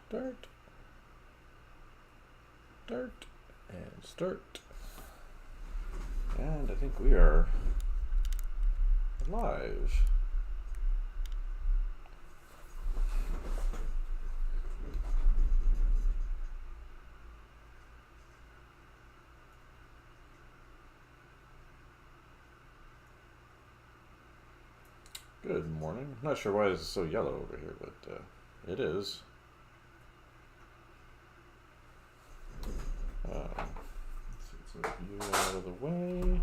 Start, start, and start. And I think we are live. Good morning. I'm not sure why this is so yellow over here, but it is. Let's get you out of the way. And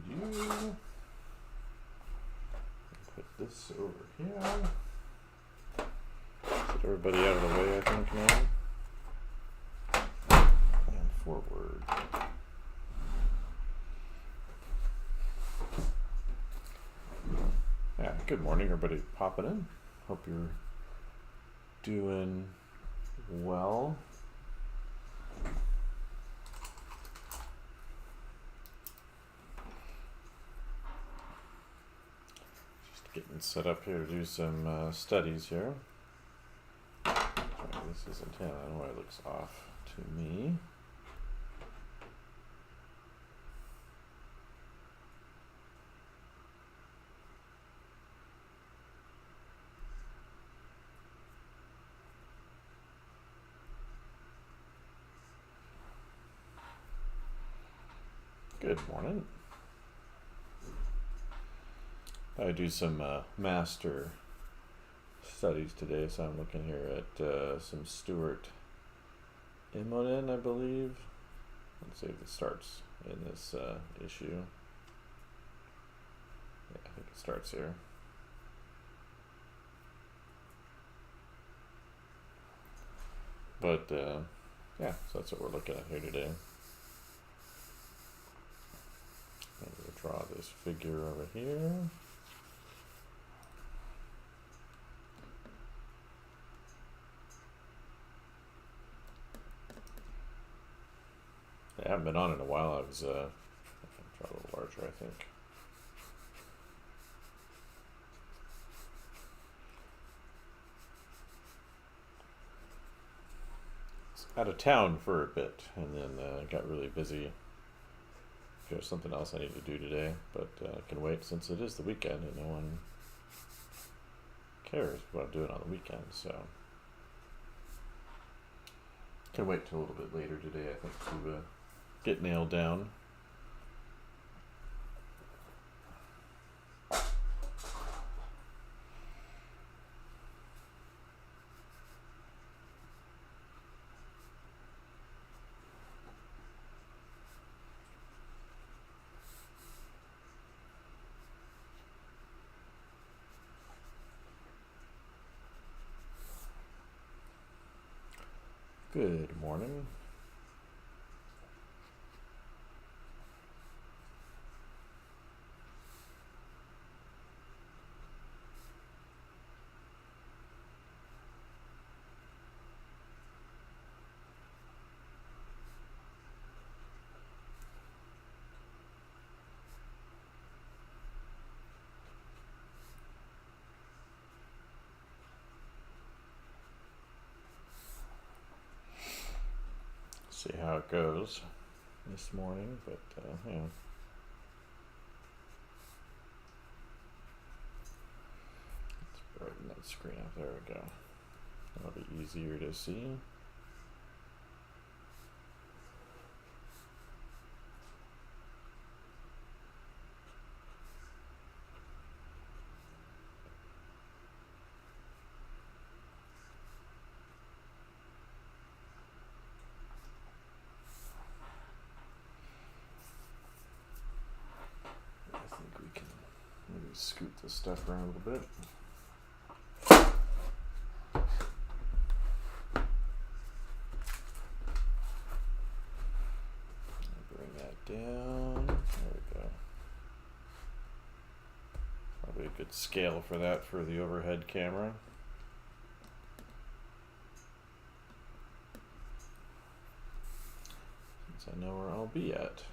you. Put this over here. Get everybody out of the way, I think, now. And forward. Yeah, good morning, everybody popping in. Hope you're doing well. Just getting set up here to do some studies here. This isn't him. I don't know why it looks off to me. Good morning. I do some master studies today, so I'm looking here at some Stuart Imonen, I believe. Let's see if it starts in this issue. Yeah, I think it starts here. But yeah, so that's what we're looking at here today. I'm going to draw this figure over here. I haven't been on in a while. I was, draw a little larger, I think. Out of town for a bit, and then got really busy. There's something else I need to do today, but I can wait since it is the weekend and no one cares what I'm doing on the weekend, so can wait till a little bit later today, I think, to get nailed down. Good morning. See how it goes this morning, but yeah. Let's brighten that screen up. There we go. That'll be easier to see. Scoot this stuff around a little bit. Bring that down. There we go. Probably a good scale for that for the overhead camera. Since I know where I'll be at.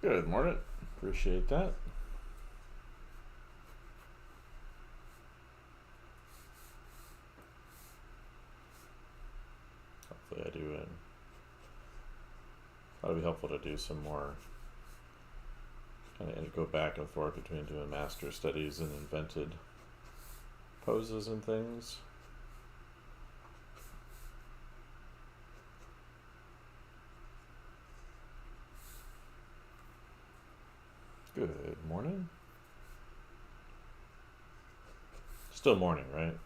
Good morning. Appreciate that. Hopefully I do. That'll be helpful to do some more kind of go back and forth between doing master studies and invented poses and things. Good morning. Still morning, right?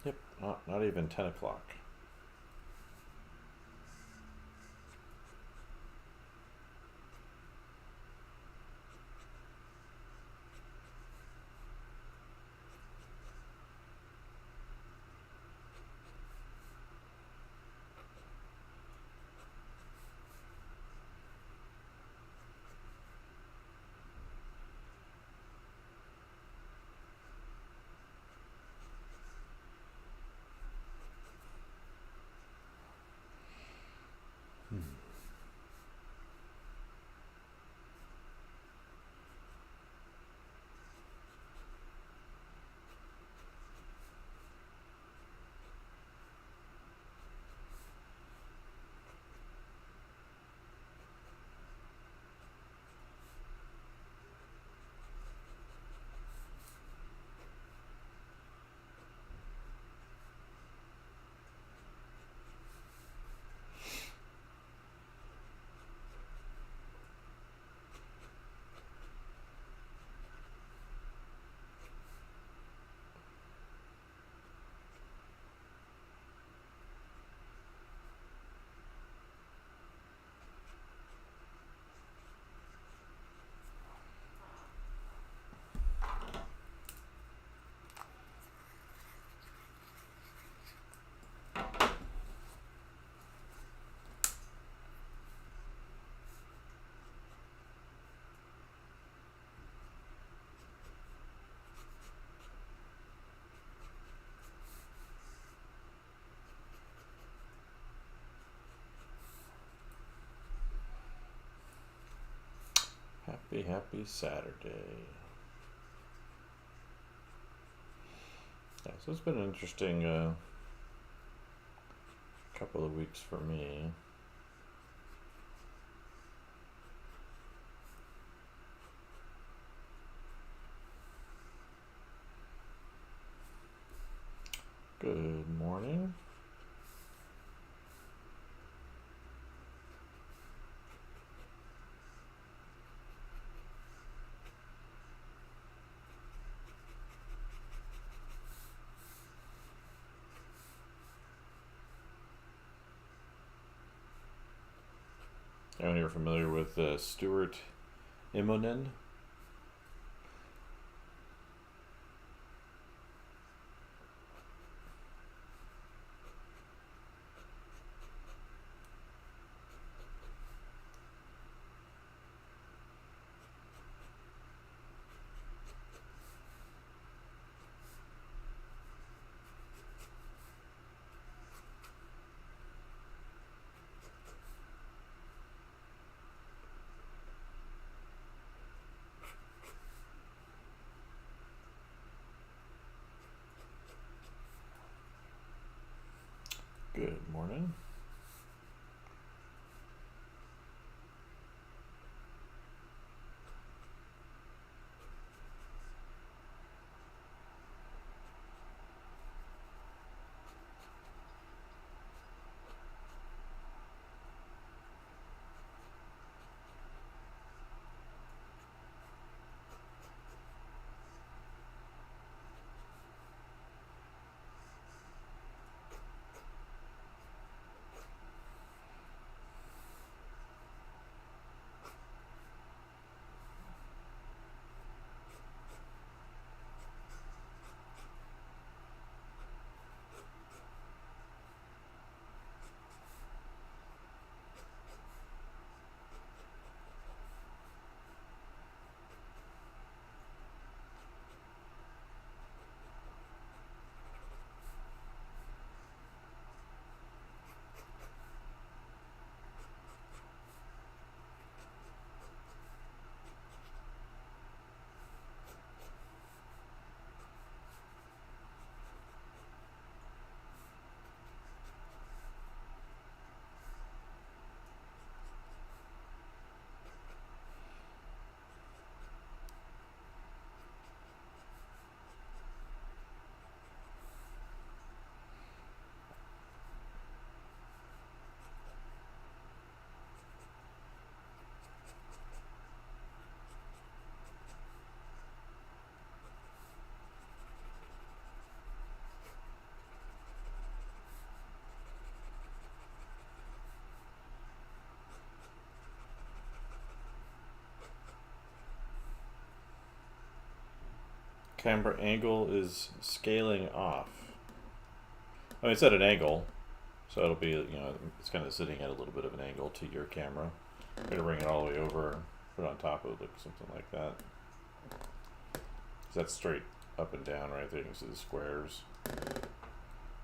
Yep, not even 10 o'clock. Happy Saturday. Yeah, so it's been an interesting couple of weeks for me. Good morning. Anyone here familiar with Stuart Immonen? Good morning. camera angle is scaling off. I mean, it's at an angle, so it'll be, it's kind of sitting at a little bit of an angle to your camera. I'm going to bring it all the way over, put it on top of it, something like that. 'Cause that's straight up and down right there. You can see the squares.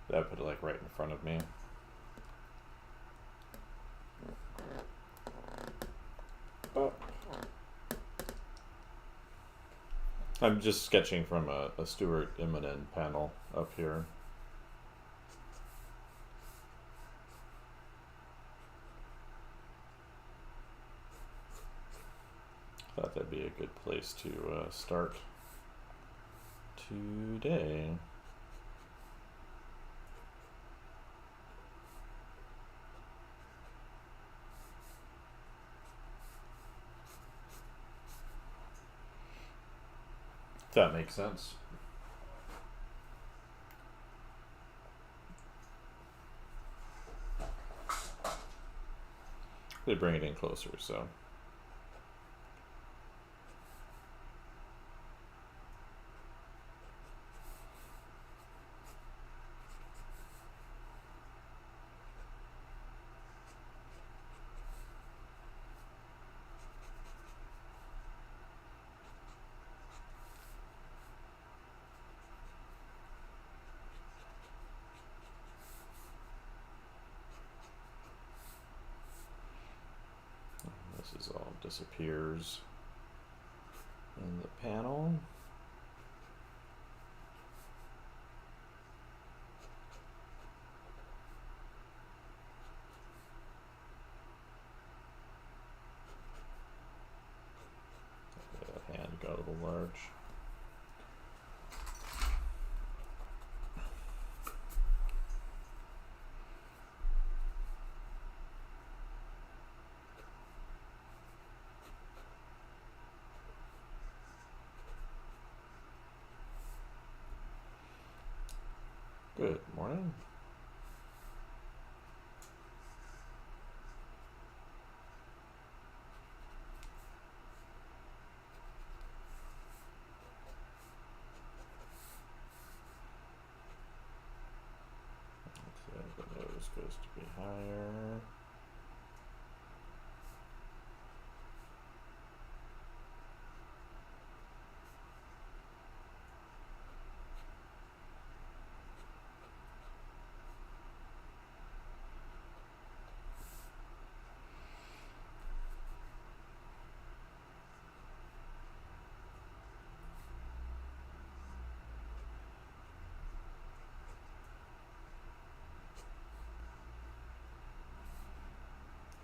That put it like right in front of me. Oh. I'm just sketching from a Stuart Immonen panel up here. Thought that'd be a good place to start today. If that makes sense. They bring it in closer, so. This is all disappears in the panel. That hand got a little large. Good morning. Okay, the nose goes to be higher.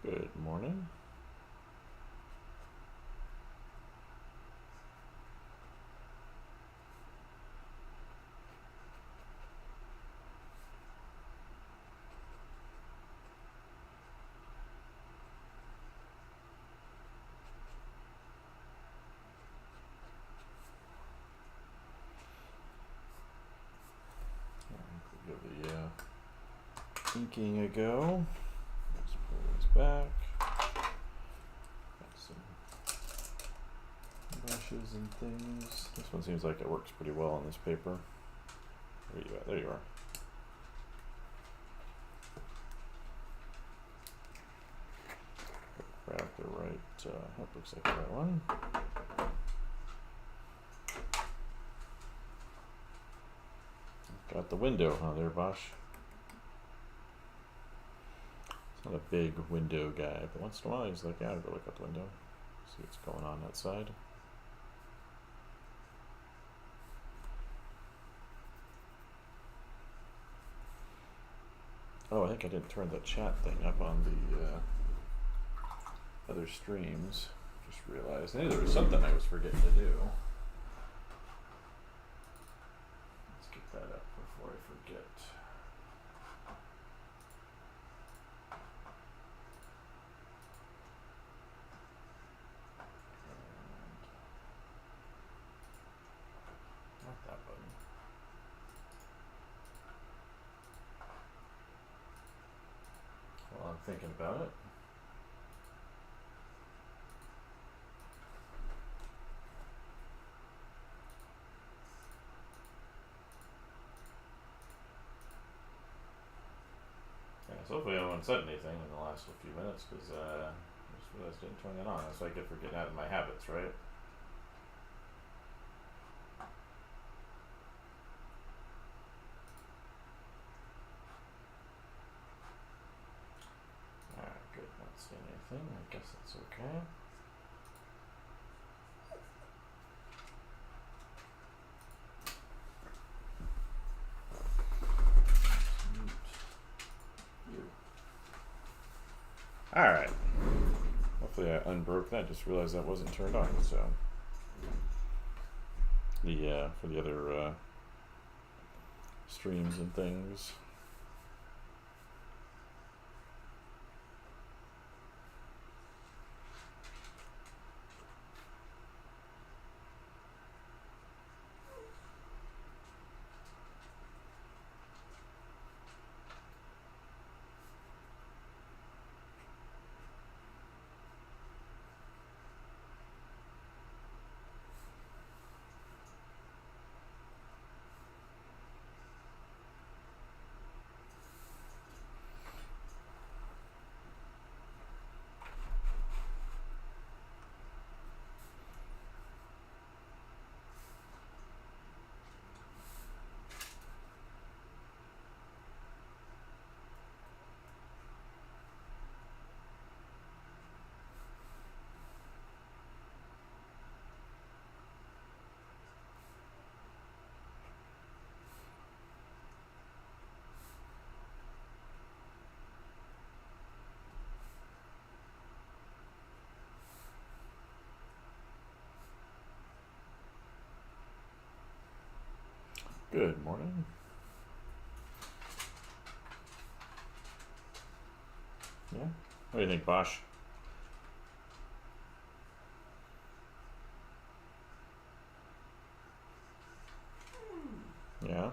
Good morning. Give the inking a go. Let's pull this back. Got some brushes and things. This one seems like it works pretty well on this paper. Where are you at? There you are. Grab the right, that looks like the right one. Got the window, huh, there, Bosch? He's not a big window guy, but once in a while he's like, yeah, I'll go look out the window, see what's going on outside. Oh, I think I didn't turn the chat thing up on the other streams. Just realized, hey, there was something I was forgetting to do. Let's get that up before I forget. Not that button. While I'm thinking about it. haven't said anything in the last few minutes because I just realized I didn't turn it on. That's what I get for getting out of my habits, right? Alright, good. Not seeing anything. I guess that's okay. Alright. Hopefully I unbroke that. Just realized that wasn't turned on. So the for the other streams and things. Good morning. Yeah. What do you think, Bosch? Yeah.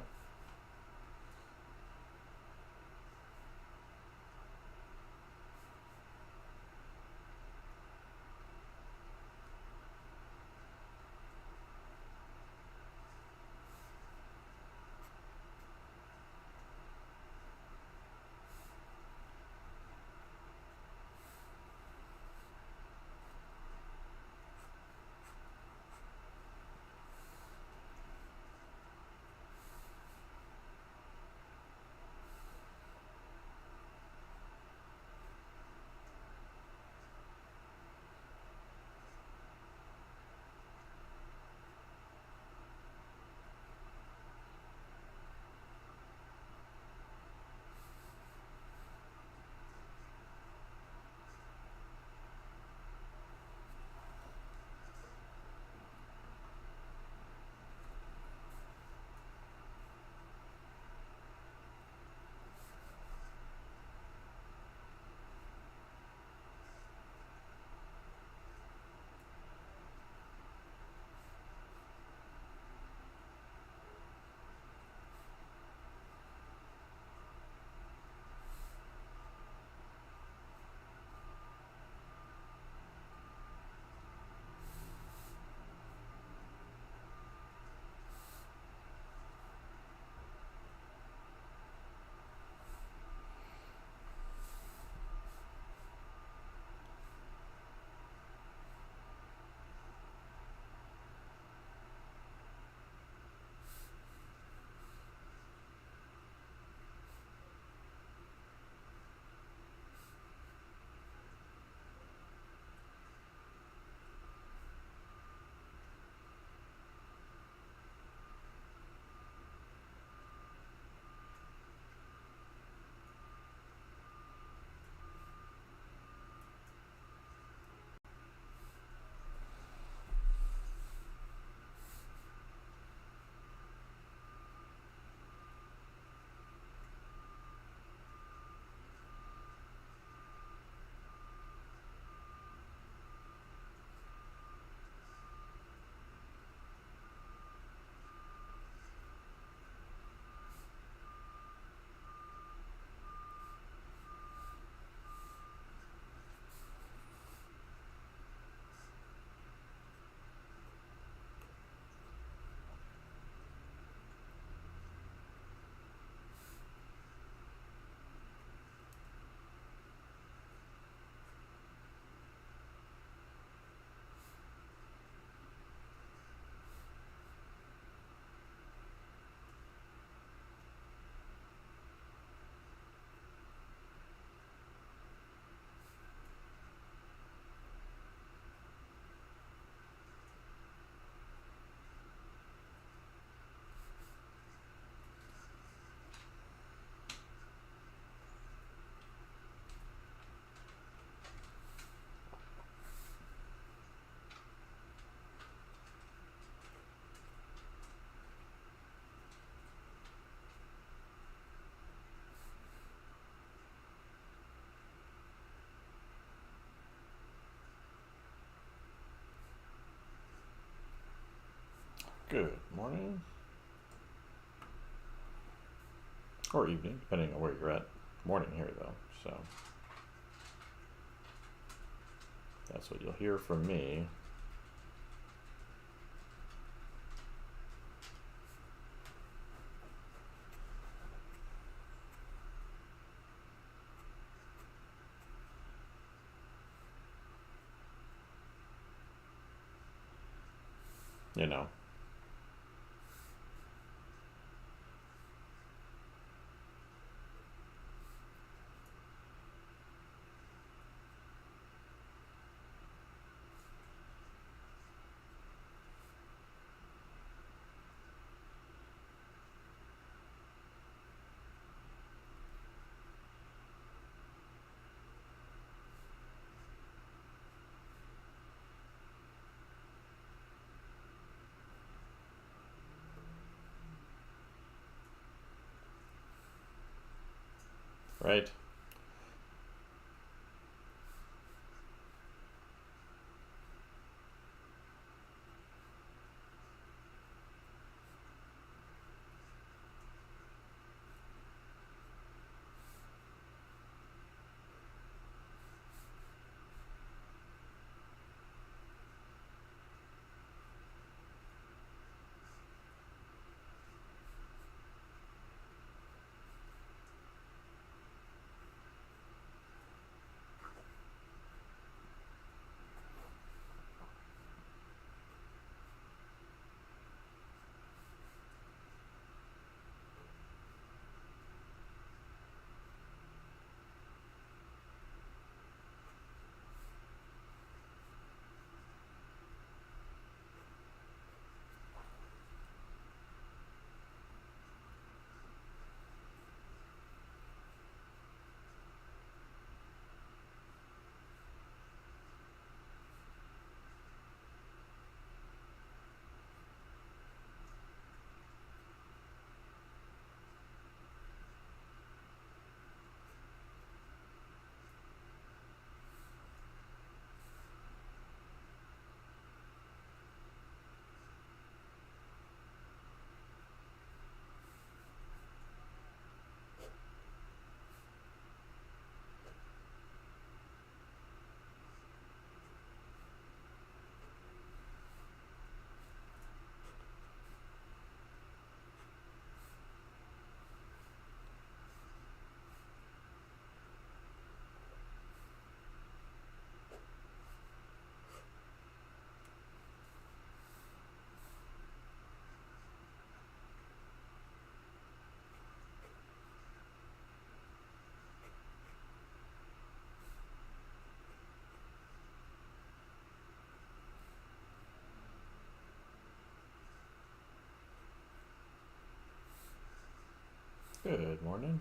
Good morning. Or evening, depending on where you're at. Morning here, though, so that's what you'll hear from me. You know. Right? Good morning.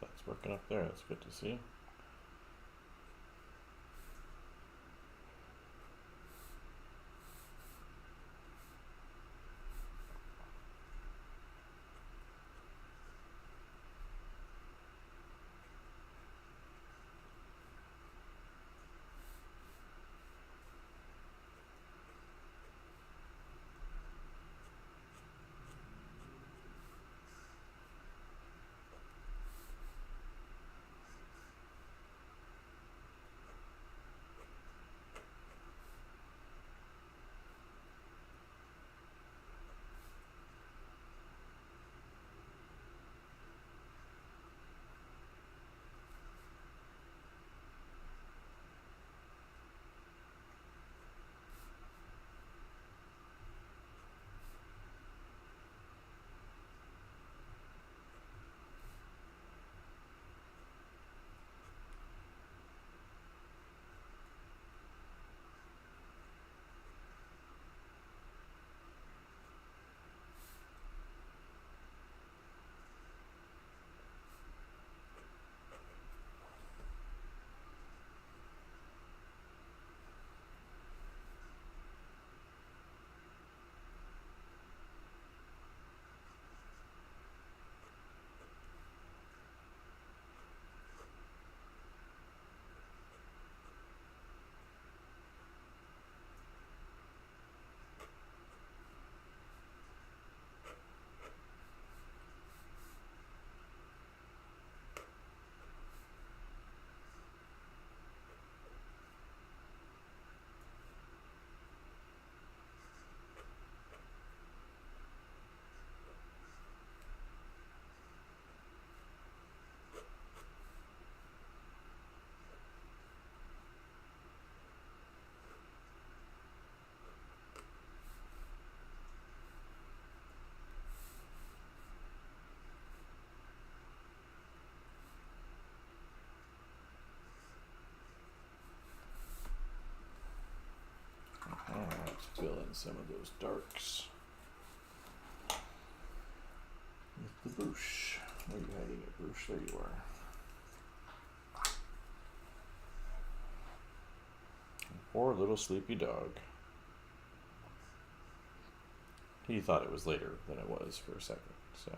that's working up there. That's good to see. Alright, fill in some of those darks with the brush. Where are you hiding it, brush? There you are. Poor little sleepy dog. He thought it was later than it was for a second, so.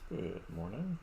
Good morning.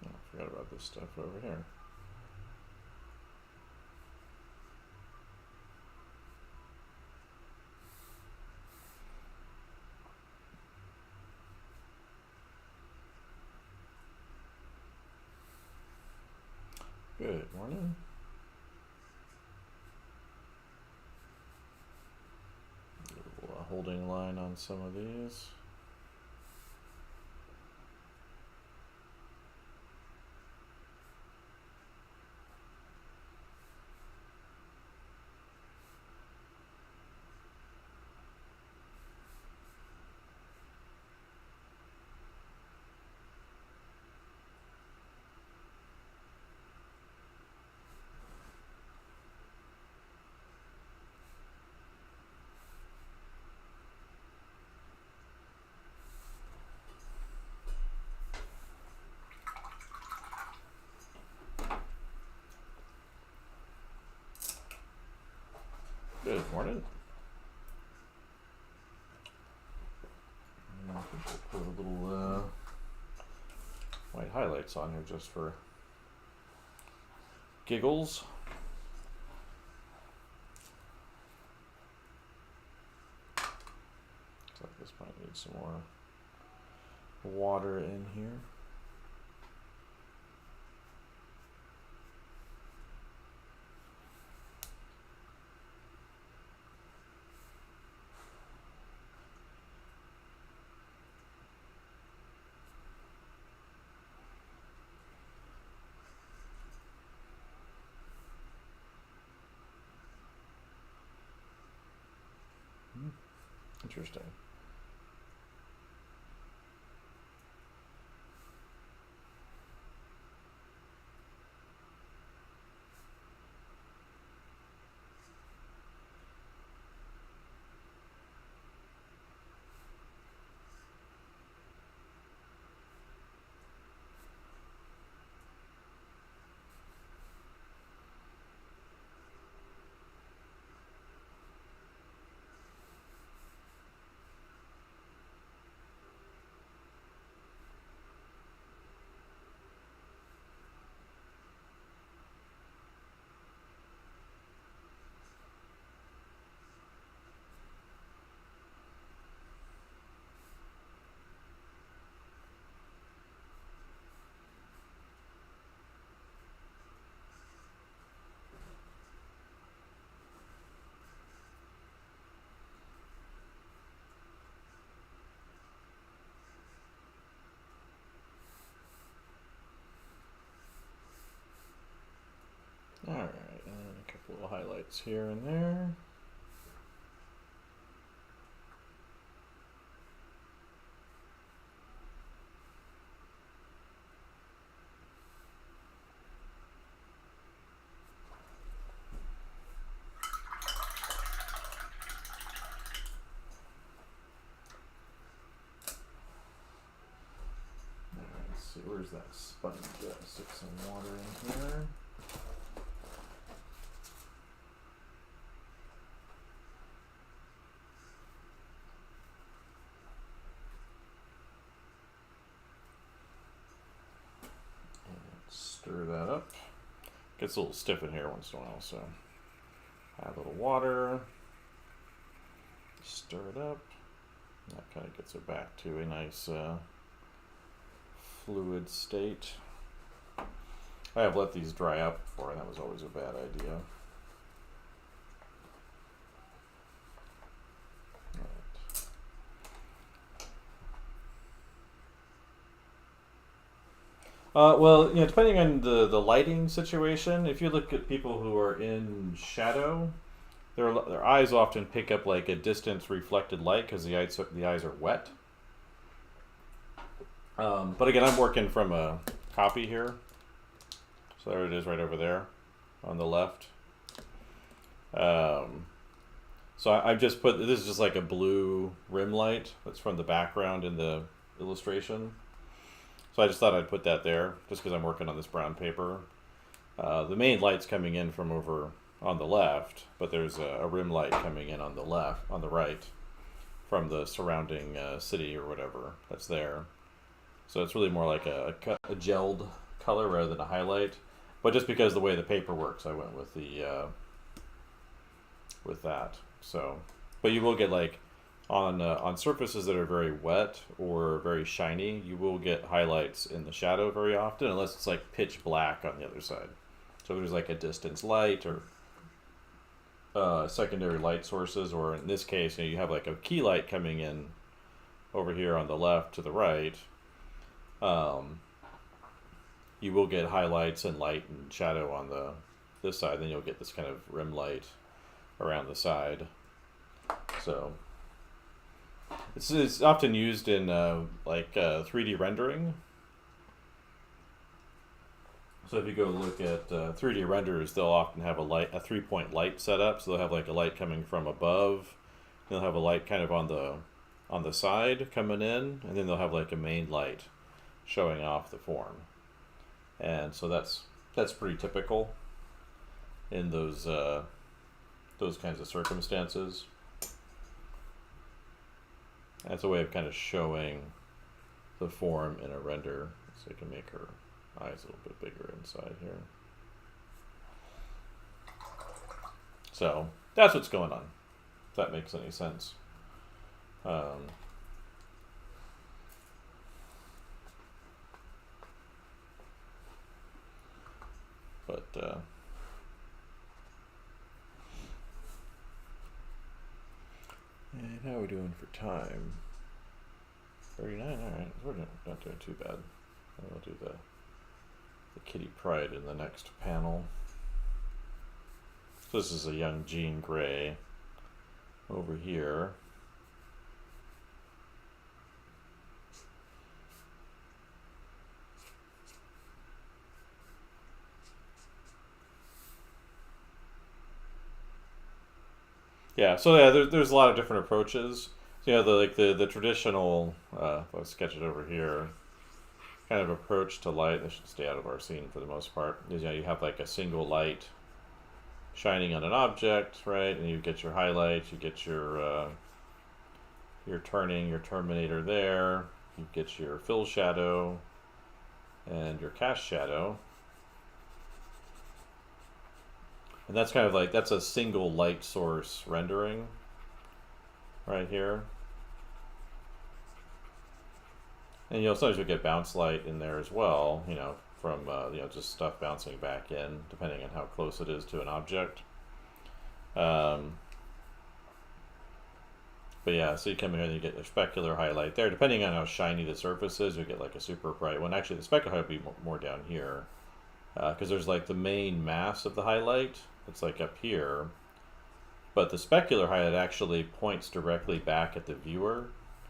Oh, I forgot about this stuff over here. Good morning. Holding line on some of these. Good morning. I think we'll put a little white highlights on here just for giggles. Looks like this might need some more water in here. Interesting. Alright, and a couple of highlights here and there. Let's see, where's that sponge? Stick some water in here. Stir that up. Gets a little stiff in here once in a while, so add a little water, stir it up. That kind of gets it back to a nice fluid state. I have let these dry out before, and that was always a bad idea. Well, depending on the lighting situation, if you look at people who are in shadow, their eyes often pick up like a distance reflected light because the eyes are wet. But again, I'm working from a copy here, so there it is right over there on the left. So I've just put, this is just like a blue rim light that's from the background in the illustration. So I just thought I'd put that there, just because I'm working on this brown paper. The main light's coming in from over on the left, but there's a rim light coming in on the right, from the surrounding city or whatever that's there. So it's really more like a gelled color rather than a highlight. But just because of the way the paper works, I went with with that. So, but you will get like, on surfaces that are very wet or very shiny, you will get highlights in the shadow very often, unless it's like pitch black on the other side. So there's like a distance light or secondary light sources, or in this case, you have like a key light coming in over here on the left to the right. You will get highlights and light and shadow on this side. Then you'll get this kind of rim light around the side. So it's often used in 3D rendering. So if you go look at 3D renders, they'll often have a 3-point light set up. So they'll have like a light coming from above. They'll have a light kind of on the side coming in, and then they'll have like a main light showing off the form. And so that's pretty typical in those those kinds of circumstances. That's a way of kind of showing the form in a render. So you can make her eyes a little bit bigger inside here. So that's what's going on, if that makes any sense. And how are we doing for time? 39, alright, we're not doing too bad. We'll do the Kitty Pryde in the next panel. So this is a young Jean Grey over here. Yeah, so yeah, there's a lot of different approaches. So, you know, the traditional, I'll sketch it over here, kind of approach to light. This should stay out of our scene for the most part. Is, you know, you have like a single light shining on an object, right? And you get your highlights, you get your turning, your terminator there. You get your fill shadow and your cast shadow. And that's kind of like, that's a single light source rendering right here. And you'll sometimes you'll get bounce light in there as well, you know, from you know, just stuff bouncing back in, depending on how close it is to an object. But yeah, so you come in here and you get your specular highlight there. Depending on how shiny the surface is, you get like a super bright one. Actually, the specular highlight would be more down here, because there's like the main mass of the highlight. It's like up here, but the specular highlight actually points directly back at the viewer.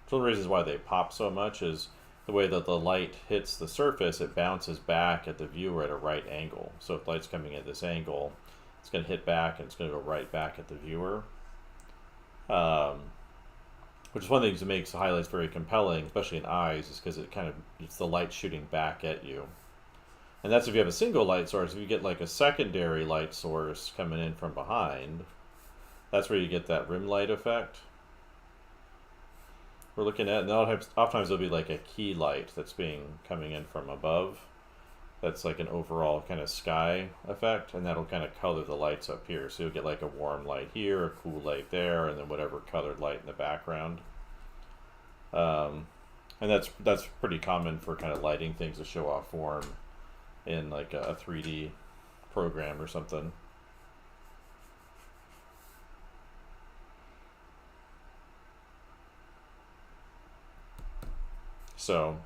So one of the reasons why they pop so much is the way that the light hits the surface, it bounces back at the viewer at a right angle. So if light's coming at this angle, it's going to hit back and it's going to go right back at the viewer. Which is one of the things that makes the highlights very compelling, especially in eyes, is because it's the light shooting back at you. And that's if you have a single light source. If you get like a secondary light source coming in from behind, that's where you get that rim light effect we're looking at. And oftentimes there'll be like a key light that's coming in from above. That's like an overall kind of sky effect, and that'll kind of color the lights up here. So you'll get like a warm light here, a cool light there, and then whatever colored light in the background. And that's pretty common for kind of lighting things to show off form in like a 3D program or something. So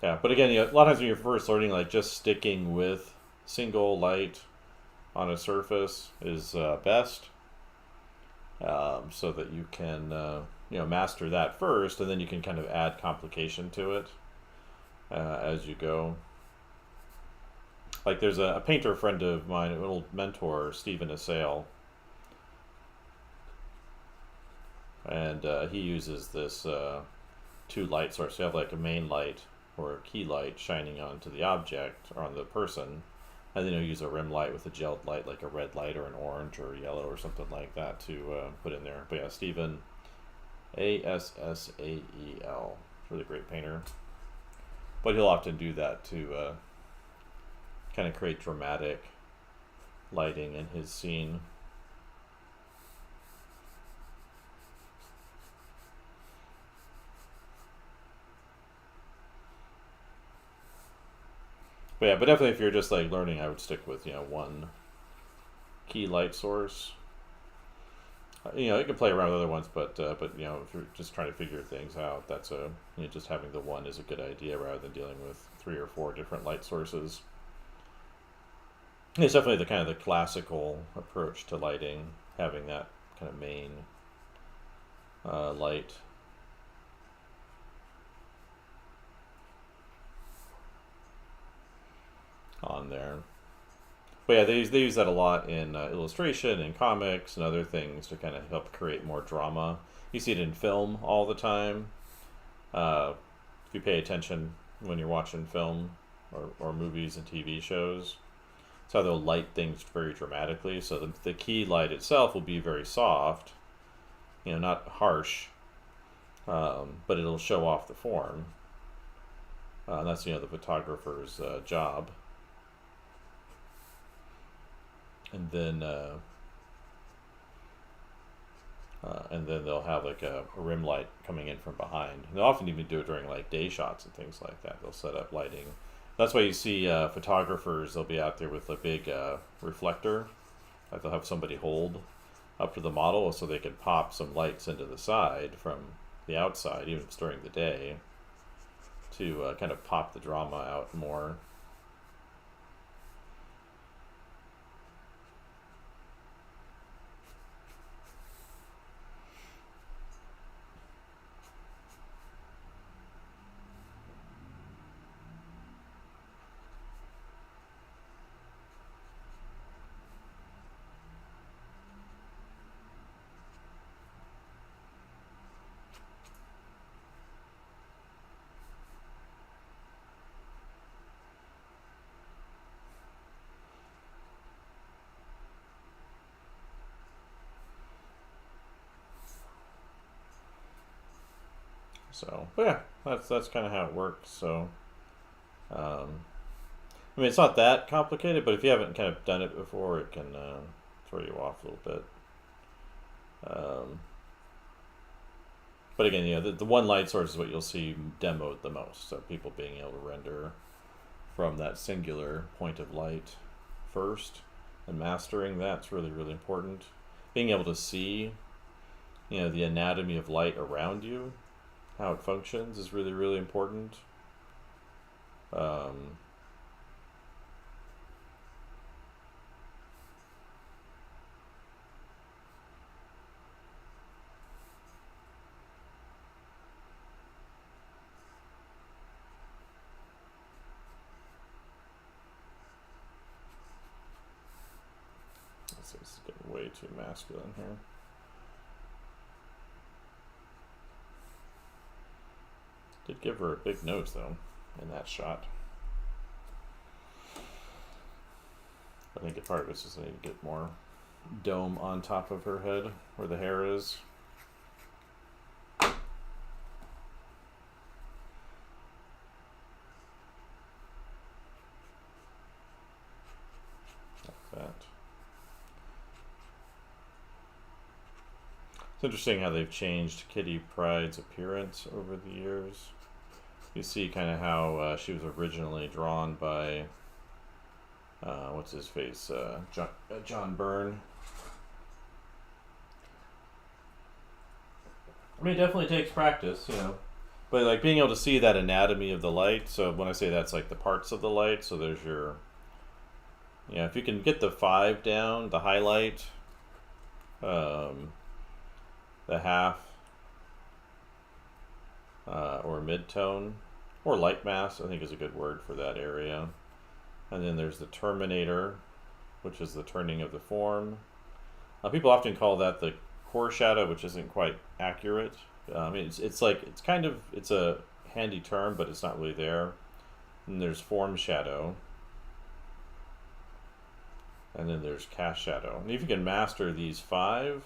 yeah, but again, you know, a lot of times when you're first learning, like just sticking with single light on a surface is best, so that you can you know, master that first, and then you can kind of add complication to it as you go. Like there's a painter friend of mine, an old mentor, Stephen Assail, and he uses this two light source. You have like a main light or a key light shining onto the object or on the person, and then you'll use a rim light with a gelled light, like a red light or an orange or yellow or something like that to put in there. But yeah, Stephen, Assael, really great painter. But he'll often do that to kind of create dramatic lighting in his scene. But yeah, but definitely if you're just like learning, I would stick with, you know, one key light source. You know, you can play around with other ones, but you know, if you're just trying to figure things out, that's you know, just having the one is a good idea rather than dealing with 3 or 4 different light sources. It's definitely the kind of the classical approach to lighting, having that kind of main light. On there. But yeah, they use that a lot in illustration and comics and other things to kind of help create more drama. You see it in film all the time. If you pay attention when you're watching film or movies and TV shows, So they'll light things very dramatically. So the key light itself will be very soft, not harsh, but it'll show off the form. And that's the photographer's job. And then they'll have like a rim light coming in from behind. And they'll often even do it during like day shots and things like that. They'll set up lighting. That's why you see photographers, they'll be out there with a big reflector that they'll have somebody hold up to the model so they can pop some lights into the side from the outside, even if it's during the day, to kind of pop the drama out more. So, but yeah, that's kind of how it works. So, I mean, it's not that complicated, but if you haven't kind of done it before, it can throw you off a little bit. But again, the one light source is what you'll see demoed the most. So people being able to render from that singular point of light first, and mastering that's really, really important. Being able to see, the anatomy of light around you, how it functions, is really, really important. This is getting way too masculine here. Did give her a big nose though in that shot. I think a part of it's just I need to get more dome on top of her head where the hair is. Like that. It's interesting how they've changed Kitty Pryde's appearance over the years. You see kind of how she was originally drawn by, what's his face, John Byrne. I mean, it definitely takes practice, But like being able to see that anatomy of the light, so when I say that's like the parts of the light, so there's your, if you can get the 5 down, the highlight, the half, or mid-tone, or light mass, I think is a good word for that area. And then there's the terminator, which is the turning of the form. People often call that the core shadow, which isn't quite accurate. I mean, it's a handy term, but it's not really there. And there's form shadow. And then there's cast shadow. And if you can master these 5,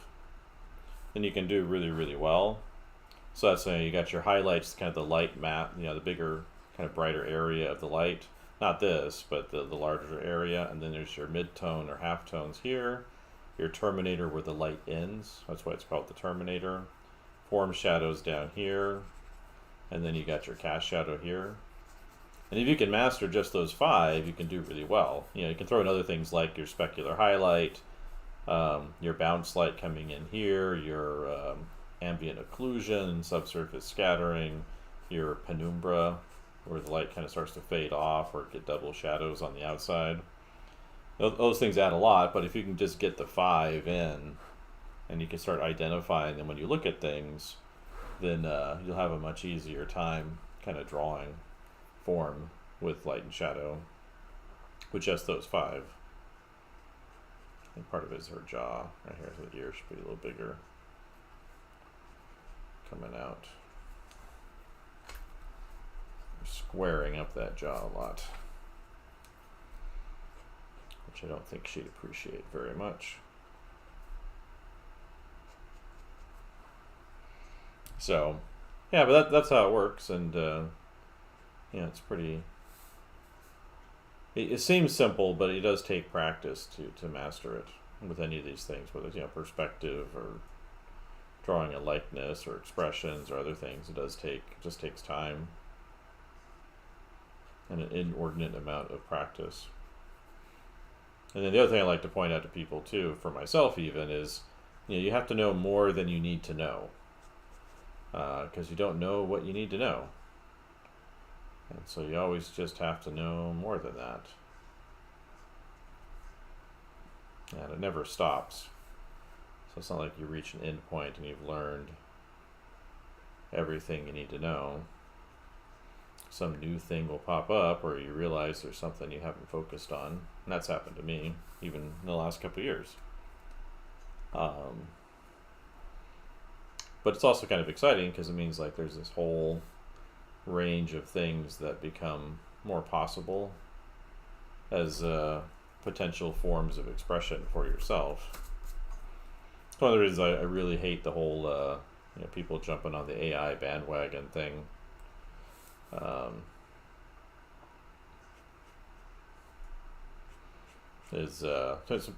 then you can do really, really well. So that's you got your highlights, kind of the light map, the bigger, kind of brighter area of the light. Not this, but the larger area. And then there's your mid-tone or half-tones here. Your terminator where the light ends. That's why it's called the terminator. Form shadows down here. And then you got your cast shadow here. And if you can master just those 5, you can do really well. You can throw in other things like your specular highlight, your bounce light coming in here, your ambient occlusion, subsurface scattering, your penumbra, where the light kind of starts to fade off or get double shadows on the outside. Those things add a lot, but if you can just get the 5 in, and you can start identifying them when you look at things, then you'll have a much easier time kind of drawing form with light and shadow with just those 5. I think part of it is her jaw right here, so the ear should be a little bigger coming out. Squaring up that jaw a lot. which I don't think she'd appreciate very much. So, yeah, but that's how it works, and it's pretty. It seems simple, but it does take practice to master it with any of these things, whether it's perspective or drawing a likeness or expressions or other things. It just takes time and an inordinate amount of practice. And then the other thing I like to point out to people too, for myself even, is you have to know more than you need to know, because you don't know what you need to know. And so you always just have to know more than that. And it never stops. So it's not like you reach an end point and you've learned everything you need to know. Some new thing will pop up, or you realize there's something you haven't focused on. And that's happened to me, even in the last couple of years. But it's also kind of exciting because it means like there's this whole range of things that become more possible as potential forms of expression for yourself. One of the reasons I really hate the whole people jumping on the AI bandwagon thing. There's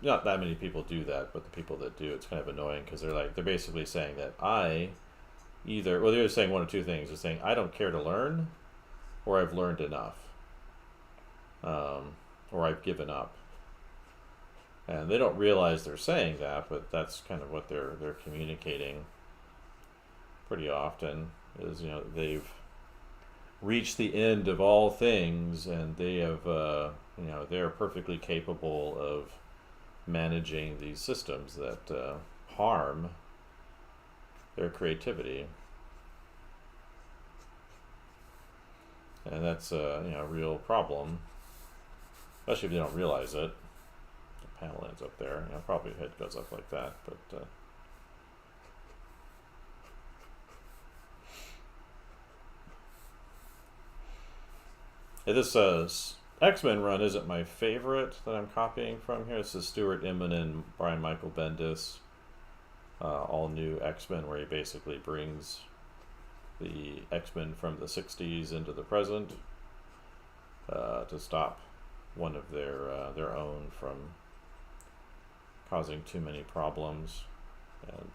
not that many people do that, but the people that do, it's kind of annoying because they're basically saying that they're either saying one of two things. They're saying I don't care to learn, or I've learned enough, or I've given up. And they don't realize they're saying that, but that's kind of what they're communicating pretty often. Is they've reached the end of all things, and they have they're perfectly capable of managing these systems that harm their creativity. And that's a real problem, especially if you don't realize it. The panel ends up there. Probably your head goes up like that, but this X-Men run isn't my favorite that I'm copying from here. This is Stuart Immonen, Brian Michael Bendis, all new X-Men, where he basically brings the X-Men from the 60s into the present to stop one of their own from causing too many problems. And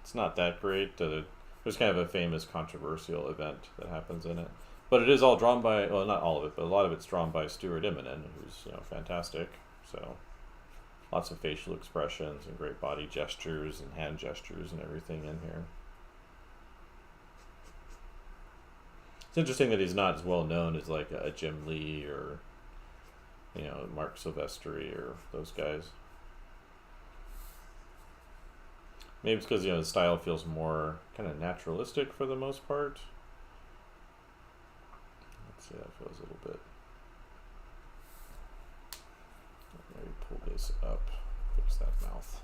it's not that great. There's kind of a famous controversial event that happens in it. But it is all drawn by, well, not all of it, but a lot of it's drawn by Stuart Immonen, who's fantastic. So lots of facial expressions and great body gestures and hand gestures and everything in here. It's interesting that he's not as well known as like a Jim Lee or Mark Silvestri or those guys. Maybe it's because the style feels more kind of naturalistic for the most part. Let's see how it feels a little bit. Maybe pull this up, fix that mouth.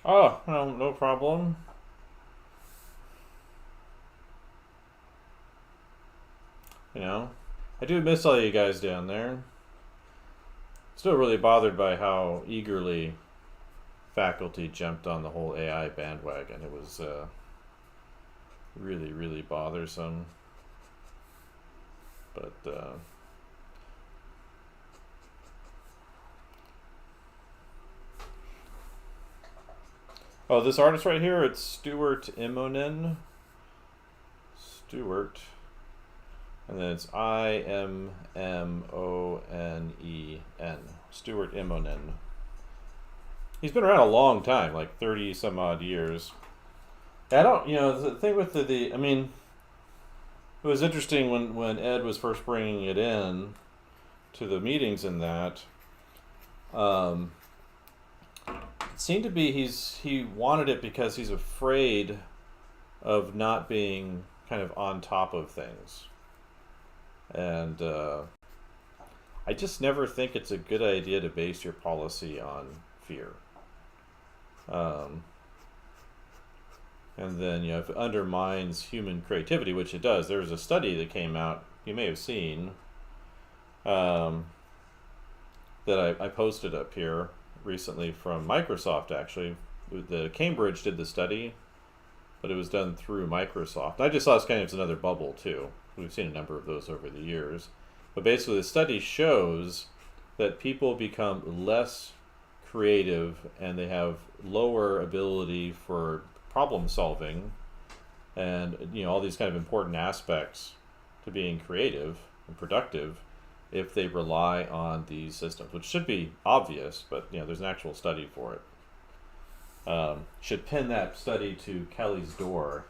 Oh, no problem. I do miss all you guys down there. Still really bothered by how eagerly faculty jumped on the whole AI bandwagon. It was really, really bothersome. But oh, this artist right here, it's Stuart Immonen. Stuart. And then it's Immonen. Stuart Immonen. He's been around a long time, like 30 some odd years. I don't, the thing with I mean, it was interesting when Ed was first bringing it in. to the meetings in that, it seemed to be he wanted it because he's afraid of not being kind of on top of things. And I just never think it's a good idea to base your policy on fear. And then, if it undermines human creativity, which it does. There was a study that came out, you may have seen, that I posted up here recently from Microsoft, actually. The Cambridge did the study, but it was done through Microsoft. I just saw this kind of as another bubble, too. We've seen a number of those over the years. But basically, the study shows that people become less creative and they have lower ability for problem solving and all these kind of important aspects to being creative and productive if they rely on these systems, which should be obvious, but there's an actual study for it. Should pin that study to Kelly's door.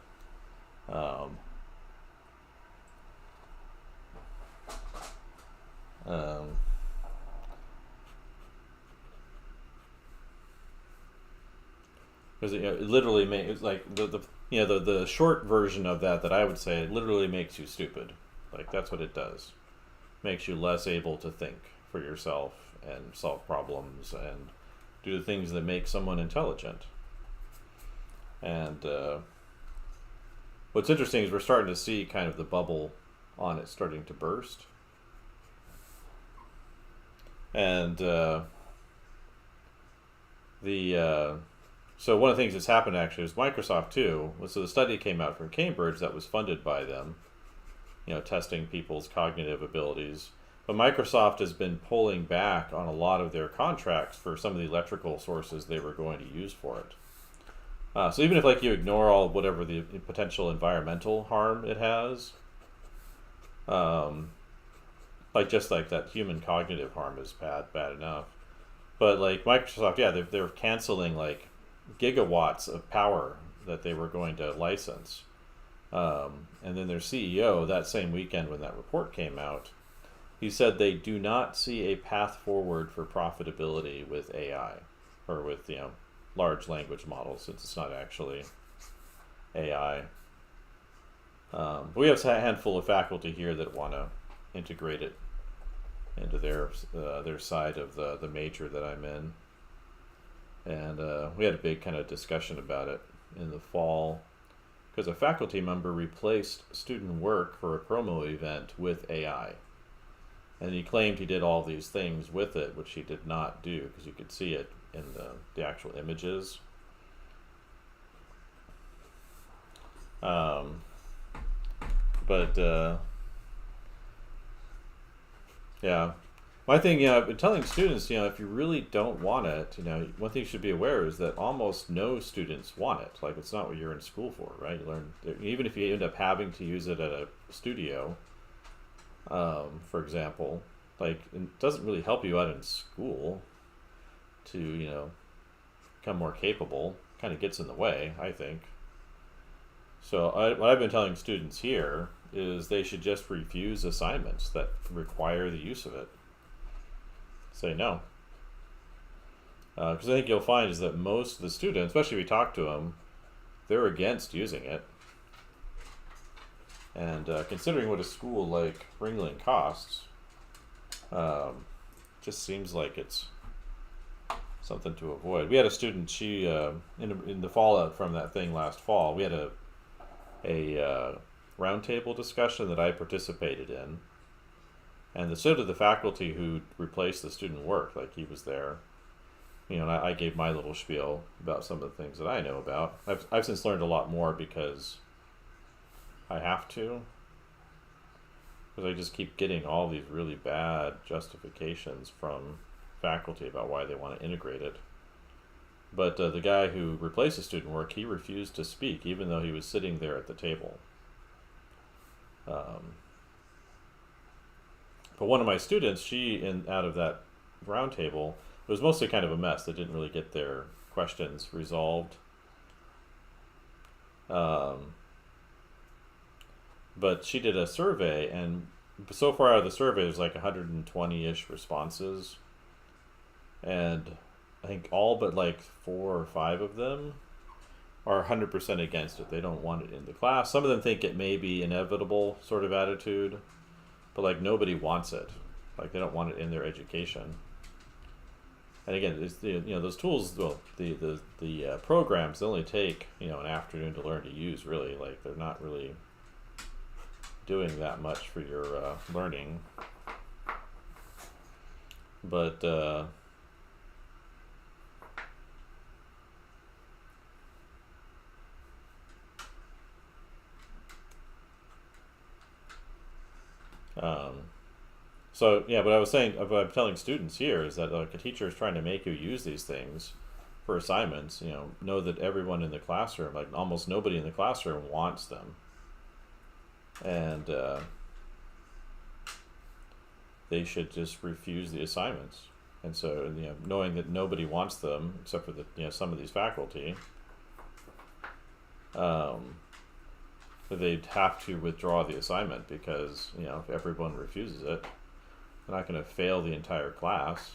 Because it literally it's like the short version of that I would say, it literally makes you stupid. Like, that's what it does. Makes you less able to think for yourself and solve problems and do the things that make someone intelligent. And what's interesting is we're starting to see kind of the bubble on it starting to burst. And so one of the things that's happened actually was Microsoft too. So the study came out from Cambridge that was funded by them, testing people's cognitive abilities. But Microsoft has been pulling back on a lot of their contracts for some of the electrical sources they were going to use for it. So even if you ignore all whatever the potential environmental harm it has, just that human cognitive harm is bad enough. But Microsoft, they're canceling gigawatts of power that they were going to license. And then their CEO, that same weekend when that report came out, he said they do not see a path forward for profitability with AI or with large language models, since it's not actually AI. We have a handful of faculty here that want to integrate it into their side of the major that I'm in. And we had a big kind of discussion about it in the fall, because a faculty member replaced student work for a promo event with AI. And he claimed he did all these things with it, which he did not do, because you could see it in the actual images. Yeah. My thing, I've been telling students, if you really don't want it, one thing you should be aware is that almost no students want it. It's not what you're in school for, right? You learn, even if you end up having to use it at a studio, for example, it doesn't really help you out in school to, become more capable. Kind of gets in the way, I think. So what I've been telling students here is they should just refuse assignments that require the use of it. Say no. Because I think you'll find is that most of the students, especially if you talk to them, they're against using it. And considering what a school like Ringling costs, just seems like it's something to avoid. We had a student, she in the fallout from that thing last fall, we had a roundtable discussion that I participated in, and so did the faculty who replaced the student work. He was there, and I gave my little spiel about some of the things that I know about. I've since learned a lot more because I have to, because I just keep getting all these really bad justifications from faculty about why they want to integrate it. But the guy who replaced the student work, he refused to speak, even though he was sitting there at the table. But one of my students, out of that roundtable, it was mostly kind of a mess. They didn't really get their questions resolved. But she did a survey, and so far out of the survey, there's like 120-ish responses, and I think all but like 4 or 5 of them are 100% against it. They don't want it in the class. Some of them think it may be inevitable sort of attitude, but like nobody wants it. Like they don't want it in their education. And again, it's those tools. Well, the programs, they only take an afternoon to learn to use. Really, like they're not really doing that much for your learning. But so yeah, what I was saying, what I'm telling students here is that like a teacher is trying to make you use these things for assignments. Know that everyone in the classroom, like almost nobody in the classroom, wants them, and they should just refuse the assignments. And so, knowing that nobody wants them except for some of these faculty, they'd have to withdraw the assignment because if everyone refuses it, they're not going to fail the entire class.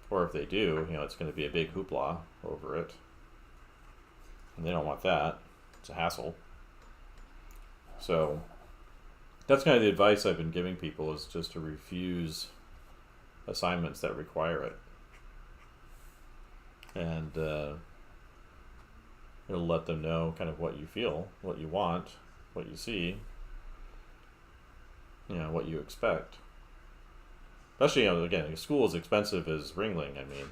Or if they do, it's going to be a big hoopla over it, and they don't want that. It's a hassle. So that's kind of the advice I've been giving people, is just to refuse assignments that require it, and it'll let them know kind of what you feel, what you want, what you see, what you expect. Especially, again, a school as expensive as Ringling. I mean,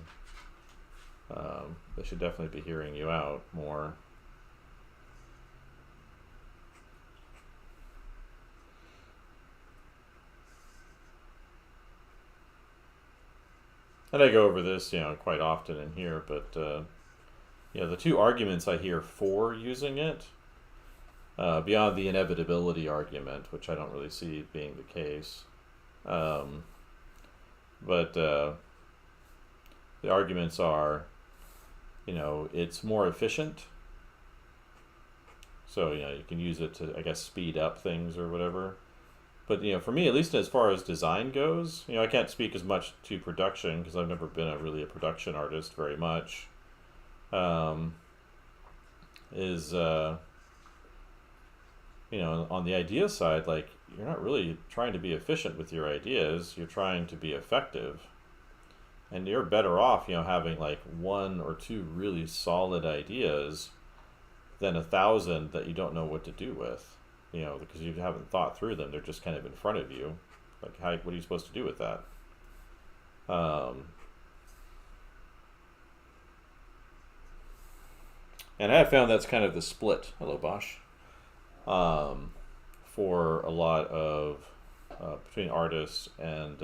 they should definitely be hearing you out more. And I go over this, quite often in here, but the 2 arguments I hear for using it, beyond the inevitability argument, which I don't really see being the case, but the arguments are, it's more efficient, so you can use it to, I guess, speed up things or whatever. But for me, at least as far as design goes, I can't speak as much to production because I've never been really a production artist very much. On the idea side, like, you're not really trying to be efficient with your ideas, you're trying to be effective. And you're better off, having like 1 or 2 really solid ideas than 1,000 that you don't know what to do with, because you haven't thought through them. They're just kind of in front of you. Like, what are you supposed to do with that? And I have found that's kind of the split. Hello, Bosch. For a lot of between artists and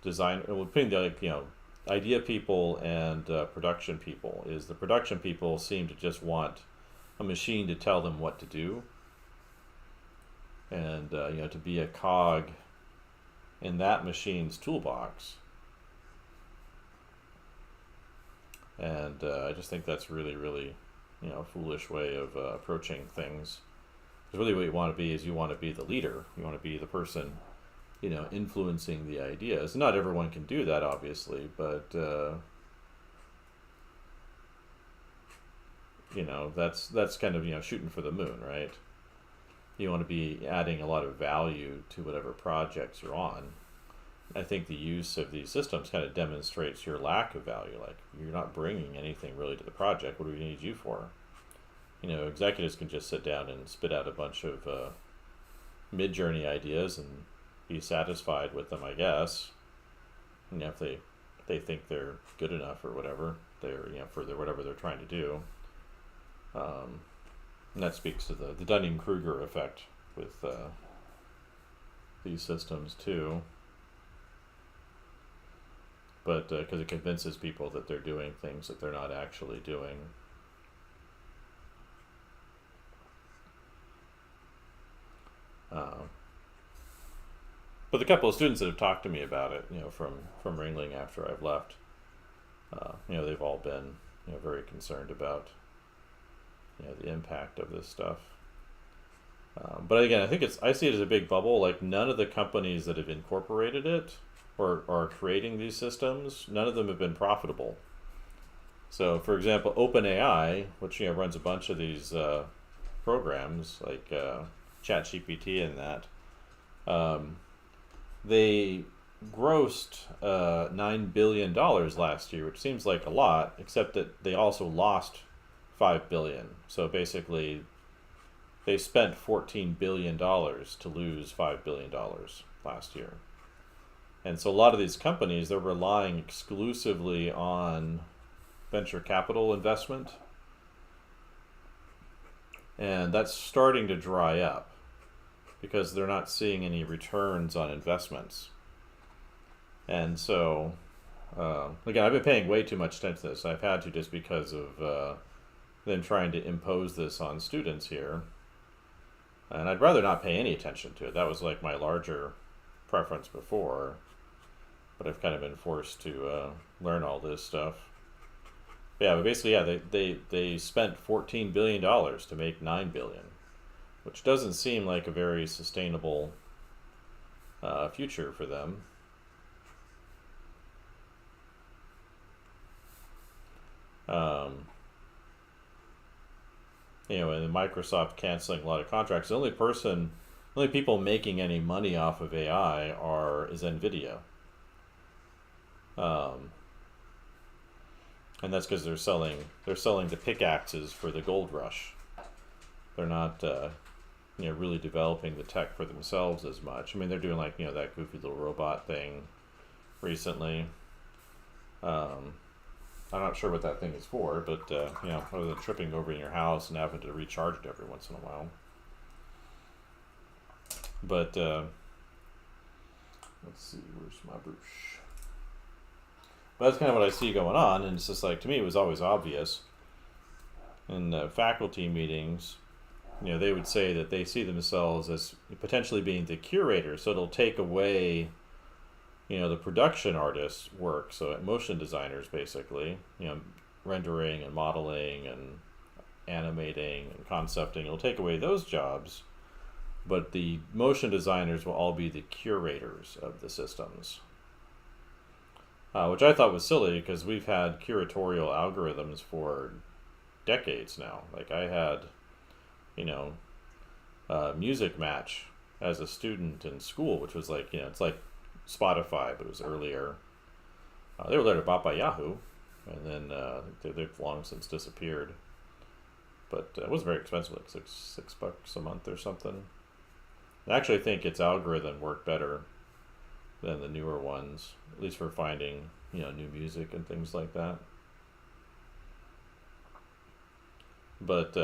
design, between the idea people and production people, is the production people seem to just want a machine to tell them what to do, and to be a cog in that machine's toolbox. And I just think that's really, really, a foolish way of approaching things. Because really, what you want to be is you want to be the leader. You want to be the person, influencing the ideas. Not everyone can do that, obviously, but that's kind of shooting for the moon, right? You want to be adding a lot of value to whatever projects you're on. I think the use of these systems kind of demonstrates your lack of value. Like, you're not bringing anything really to the project. What do we need you for? Executives can just sit down and spit out a bunch of mid-journey ideas and be satisfied with them, I guess. If they think they're good enough or whatever, they're for whatever they're trying to do. And that speaks to the Dunning-Kruger effect with these systems too. But because it convinces people that they're doing things that they're not actually doing. But the couple of students that have talked to me about it, from Ringling after I've left, they've all been, very concerned about, the impact of this stuff. But again, I see it as a big bubble. Like none of the companies that have incorporated it or are creating these systems, none of them have been profitable. So, for example, OpenAI, which runs a bunch of these programs like ChatGPT and that, um, they grossed $9 billion last year, which seems like a lot, except that they also lost $5 billion. So basically, they spent $14 billion to lose $5 billion last year. And so a lot of these companies, they're relying exclusively on venture capital investment, and that's starting to dry up because they're not seeing any returns on investments. And so, again, I've been paying way too much attention to this. I've had to just because of them trying to impose this on students here. And I'd rather not pay any attention to it. That was like my larger preference before. But I've kind of been forced to learn all this stuff. But basically, they spent $14 billion to make $9 billion, which doesn't seem like a very sustainable future for them. And Microsoft canceling a lot of contracts. The only people making any money off of AI is NVIDIA. And that's because they're selling the pickaxes for the gold rush. They're not really developing the tech for themselves as much. I mean, they're doing like that goofy little robot thing recently. I'm not sure what that thing is for, but other than tripping over in your house and having to recharge it every once in a while. But let's see, where's my brush? But that's kind of what I see going on, and it's just like, to me, it was always obvious. In faculty meetings, they would say that they see themselves as potentially being the curator, so it'll take away the production artists' work, so motion designers basically, rendering and modeling and animating and concepting. It'll take away those jobs, but the motion designers will all be the curators of the systems, which I thought was silly because we've had curatorial algorithms for decades now. Like I had, Music Match as a student in school, which was like, it's like Spotify, but it was earlier. They were later bought by Yahoo, and then they've long since disappeared. But it was very expensive, like $6 a month or something. I actually think its algorithm worked better than the newer ones, at least for finding new music and things like that. But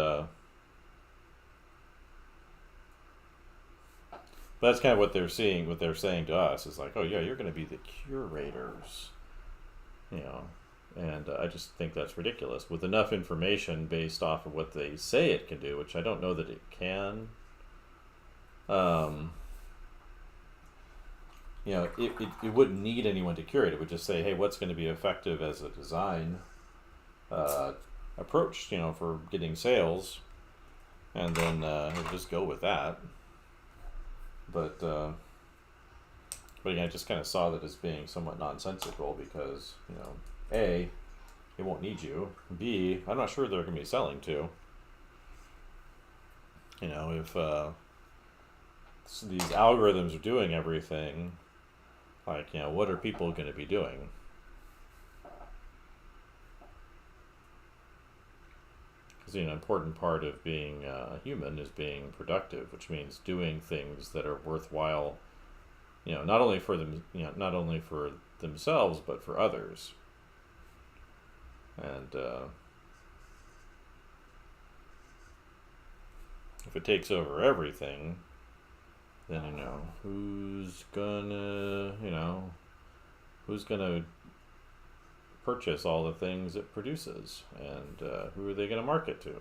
that's kind of what they're saying to us is like, oh yeah, you're going to be the curators, and I just think that's ridiculous. With enough information based off of what they say it can do, which I don't know that it can. It wouldn't need anyone to curate. It would just say, hey, what's going to be effective as a design approach, for getting sales, and then just go with that. But again, I just kind of saw that as being somewhat nonsensical because, A, it won't need you. B, I'm not sure they're going to be selling to. If these algorithms are doing everything, like, what are people going to be doing? Because, an important part of being human is being productive, which means doing things that are worthwhile, not only for them, not only for themselves, but for others. And if it takes over everything, then who's gonna purchase all the things it produces, and who are they going to market to?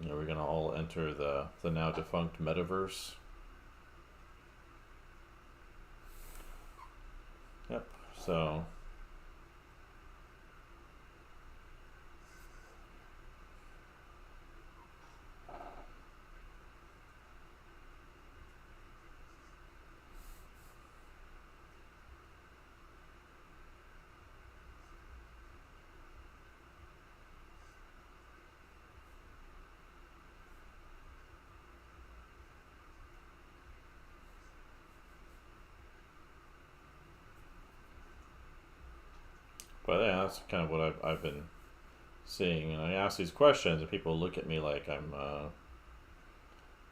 We're going to all enter the now defunct metaverse. Yep. So But yeah, that's kind of what I've been seeing. And I ask these questions, and people look at me like I'm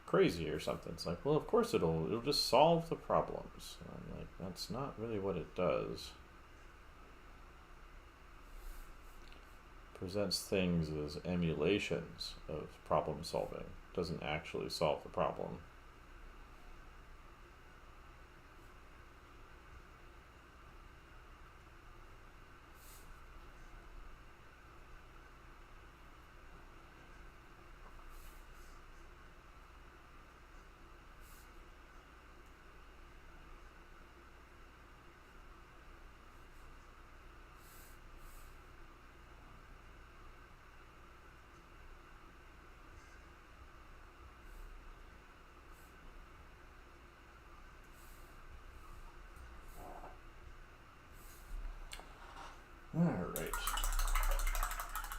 crazy or something. It's like, well, of course it'll just solve the problems. And I'm like, that's not really what it does. Presents things as emulations of problem solving. Doesn't actually solve the problem. Alright.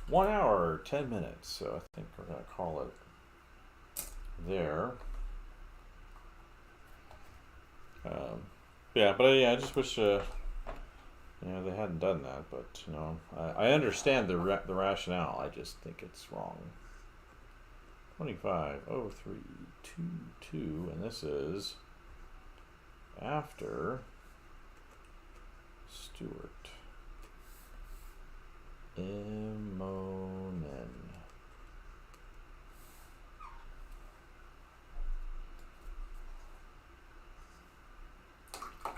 1 hour, 10 minutes, so I think we're going to call it there. Yeah, but I just wish they hadn't done that. But I understand the rationale. I just think it's wrong. 250322, and this is after Stewart. Immonen.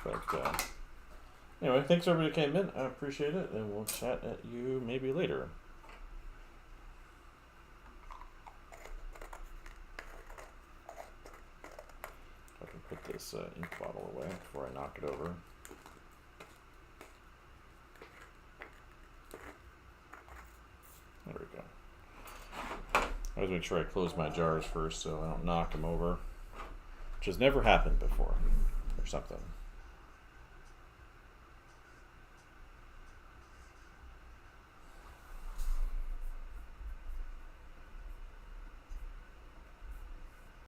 But anyway, thanks everybody who came in. I appreciate it, and we'll chat at you maybe later. I can put this ink bottle away before I knock it over. There we go. I always make sure I close my jars first so I don't knock them over, which has never happened before or something.